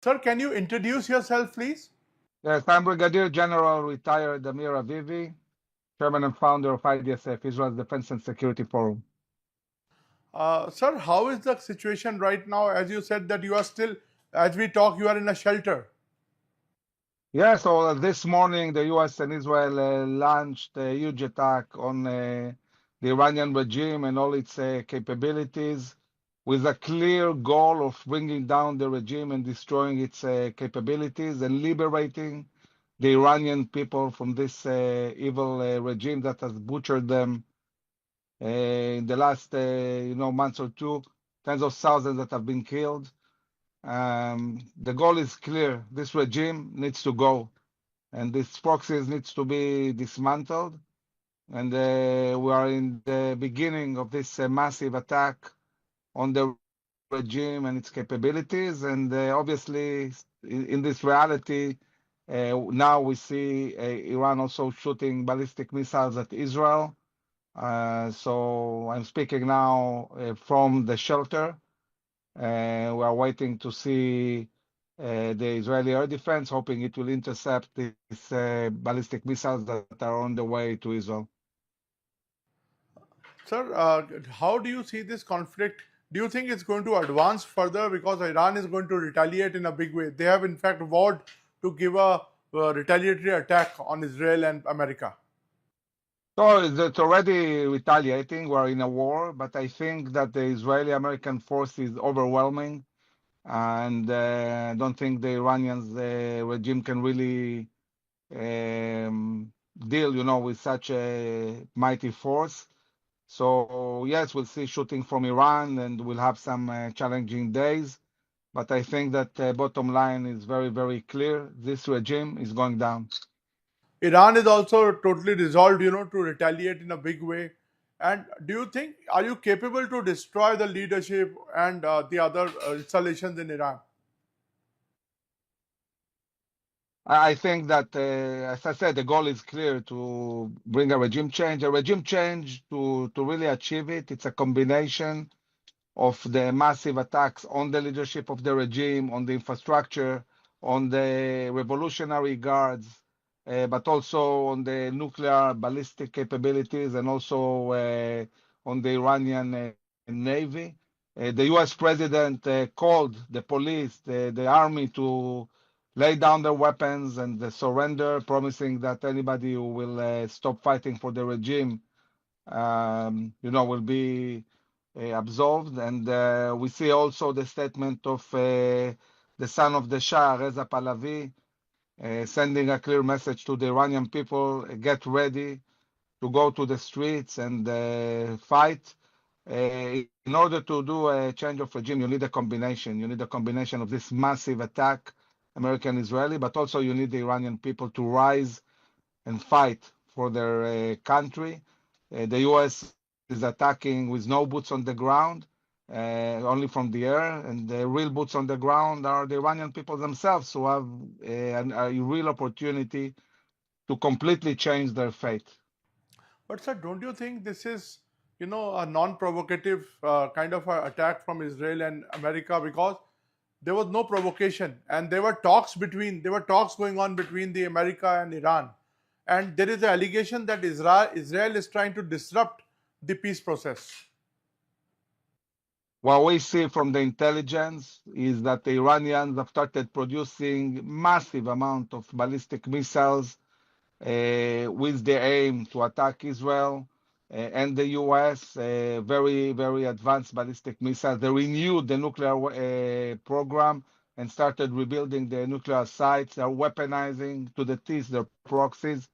Sir, can you introduce yourself, please? Yes, I'm Brigadier General retired Amir Avivi, Chairman and founder of IDSF, Israel's Defense and Security Forum. Sir, how is the situation right now? As you said that you are still, as we talk, you are in a shelter. Yeah, so this morning the US and Israel launched a huge attack on the Iranian regime and all its capabilities with a clear goal of bringing down the regime and destroying its capabilities and liberating the Iranian people from this evil regime that has butchered them in the last months or two, tens of thousands that have been killed. The goal is clear. This regime needs to go, and these proxies needs to be dismantled. And we are in the beginning of this massive attack on the regime and its capabilities. And obviously, in this reality, now we see Iran also shooting ballistic missiles at Israel. So I'm speaking now from the shelter. We are waiting to see the Israeli air defense, hoping it will intercept these ballistic missiles that are on the way to Israel. Sir, how do you see this conflict? Do you think it's going to advance further because Iran is going to retaliate in a big way? They have, in fact, vowed to give a retaliatory attack on Israel and America. So it's already retaliating. We're in a war, but I think that the Israeli-American force is overwhelming, and I don't think the Iranians regime can really deal, with such a mighty force. So yes, we'll see shooting from Iran, and we'll have some challenging days. But I think that bottom line is very, very clear. This regime is going down. Iran is also totally resolved, to retaliate in a big way. And do you think, are you capable to destroy the leadership and the other installations in Iran? I think that, as I said, the goal is clear to bring a regime change. A regime change to really achieve it, it's a combination of the massive attacks on the leadership of the regime, on the infrastructure, on the revolutionary guards, but also on the nuclear ballistic capabilities and also on the Iranian Navy. The US president called the police, the army to lay down their weapons and surrender, promising that anybody who will stop fighting for the regime, will be absolved. And we see also the statement of the son of the Shah, Reza Pahlavi, sending a clear message to the Iranian people: get ready to go to the streets and fight. In order to do a change of regime, you need a combination. You need a combination of this massive attack, American Israeli, but also you need the Iranian people to rise and fight for their country. The US is attacking with no boots on the ground, only from the air, and the real boots on the ground are the Iranian people themselves who have a real opportunity to completely change their fate. But sir, don't you think this is, a non-provocative kind of a attack from Israel and America, because there was no provocation and there were talks going on between the America and Iran, and there is an allegation that Israel is trying to disrupt the peace process. What we see from the intelligence is that the Iranians have started producing massive amount of ballistic missiles with the aim to attack Israel and the US, very, very advanced ballistic missiles. They renewed the nuclear program and started rebuilding the nuclear sites. They're weaponizing to the teeth their proxies.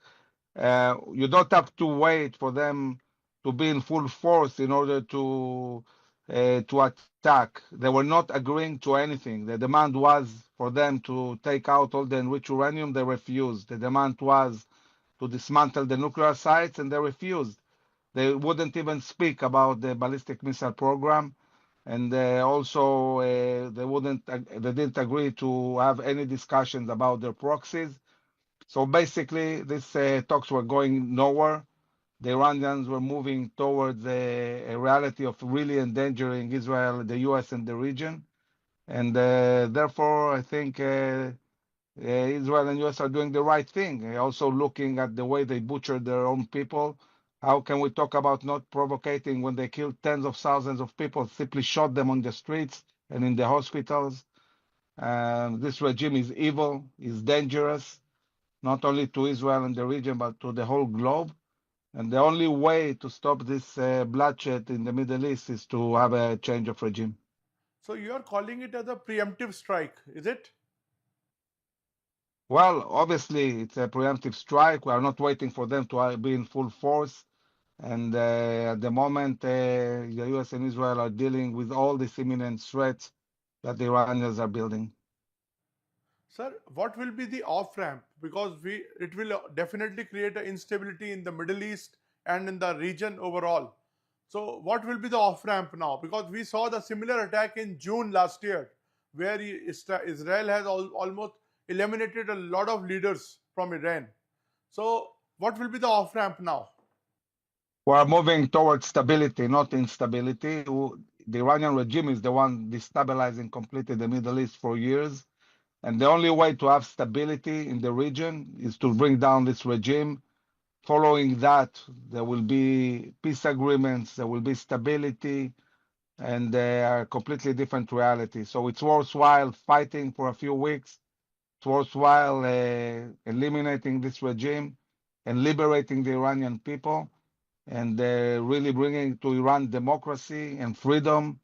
You don't have to wait for them to be in full force in order to attack. They were not agreeing to anything. The demand was for them to take out all the enriched uranium. They refused. The demand was to dismantle the nuclear sites, and they refused. They wouldn't even speak about the ballistic missile program, and also they didn't agree to have any discussions about their proxies. So basically, these talks were going nowhere. The Iranians were moving towards a reality of really endangering Israel, the US, and the region. And therefore, I think Israel and US are doing the right thing. Also looking at the way they butchered their own people. How can we talk about not provocating when they killed tens of thousands of people, simply shot them on the streets and in the hospitals? This regime is evil, is dangerous, not only to Israel and the region, but to the whole globe. And the only way to stop this bloodshed in the Middle East is to have a change of regime. So you are calling it as a preemptive strike, is it? Well, obviously, it's a preemptive strike. We are not waiting for them to be in full force. And at the moment, the US and Israel are dealing with all these imminent threats that the Iranians are building. Sir, what will be the off ramp? Because it will definitely create an instability in the Middle East and in the region overall. So, what will be the off ramp now? Because we saw the similar attack in June last year, where Israel has almost eliminated a lot of leaders from Iran. So, what will be the off ramp now? We are moving towards stability, not instability. The Iranian regime is the one destabilizing completely the Middle East for years. And the only way to have stability in the region is to bring down this regime. Following that, there will be peace agreements, there will be stability, and they are completely different reality. So it's worthwhile fighting for a few weeks. It's worthwhile eliminating this regime and liberating the Iranian people and really bringing to Iran democracy and freedom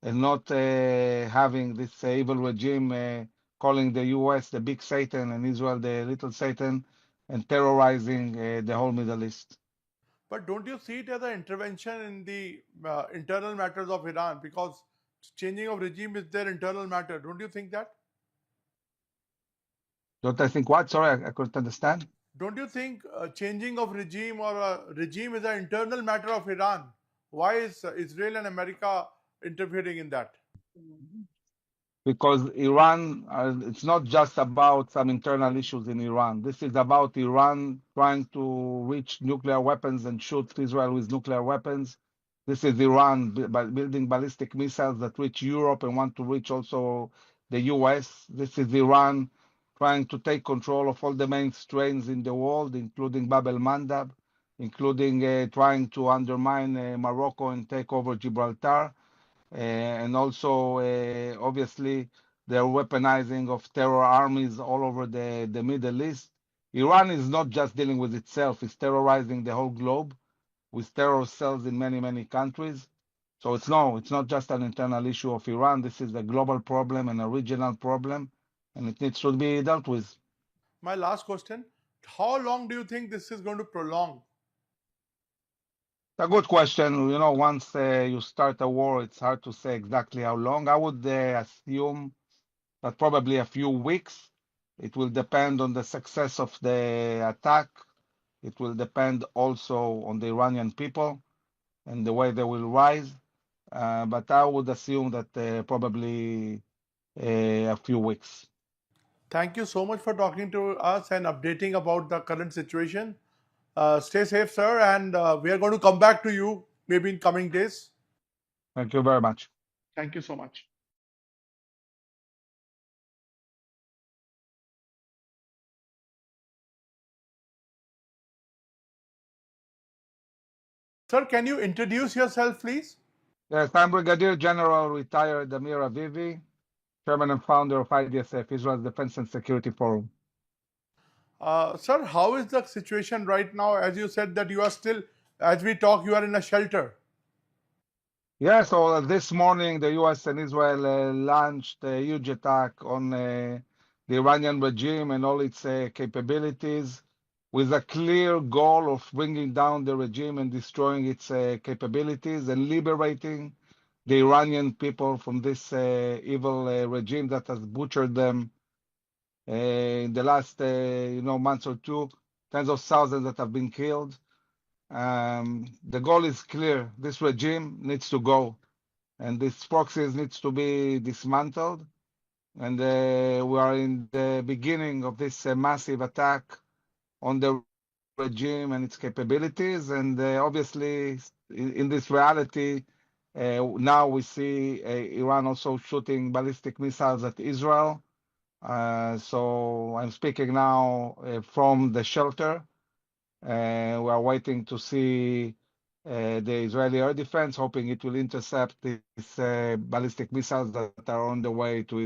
and not having this evil regime calling the US the big Satan and Israel the little Satan and terrorizing the whole Middle East. But don't you see it as an intervention in the internal matters of Iran? Because changing of regime is their internal matter. Don't you think that? Don't I think what? Sorry, I couldn't understand. Don't you think changing of regime or a regime is an internal matter of Iran? Why is Israel and America interfering in that? Because Iran, it's not just about some internal issues in Iran. This is about Iran trying to reach nuclear weapons and shoot Israel with nuclear weapons. This is Iran building ballistic missiles that reach Europe and want to reach also the US. This is Iran trying to take control of all the main strains in the world, including Bab el Mandab, including trying to undermine Morocco and take over Gibraltar. And also, obviously, they're weaponizing of terror armies all over the Middle East. Iran is not just dealing with itself, it's terrorizing the whole globe with terror cells in many, many countries. So it's not just an internal issue of Iran. This is a global problem and a regional problem, and it needs to be dealt with. My last question: how long do you think this is going to prolong? It's a good question. You know, once you start a war, it's hard to say exactly how long. I would assume but probably a few weeks. It will depend on the success of the attack. It will depend also on the Iranian people and the way they will rise. But I would assume that probably a few weeks. Thank you so much for talking to us and updating about the current situation. Stay safe, sir, and we are going to come back to you maybe in coming days. Thank you very much. Thank you so much. Sir, can you introduce yourself, please? Yes, I'm Brigadier General retired Amir Avivi, Chairman and founder of IDSF, Israel's Defense and Security Forum. Sir, how is the situation right now? As you said that you are still, as we talk, you are in a shelter. Yeah, so this morning the US and Israel launched a huge attack on the Iranian regime and all its capabilities with a clear goal of bringing down the regime and destroying its capabilities and liberating the Iranian people from this evil regime that has butchered them in the last months or two, tens of thousands that have been killed. The goal is clear. This regime needs to go and these proxies needs to be dismantled. And we are in the beginning of this massive attack on the regime and its capabilities. And obviously, in this reality, Now we see Iran also shooting ballistic missiles at Israel. So I'm speaking now from the shelter. We are waiting to see the Israeli air defense, hoping it will intercept these ballistic missiles that are on the way to Israel.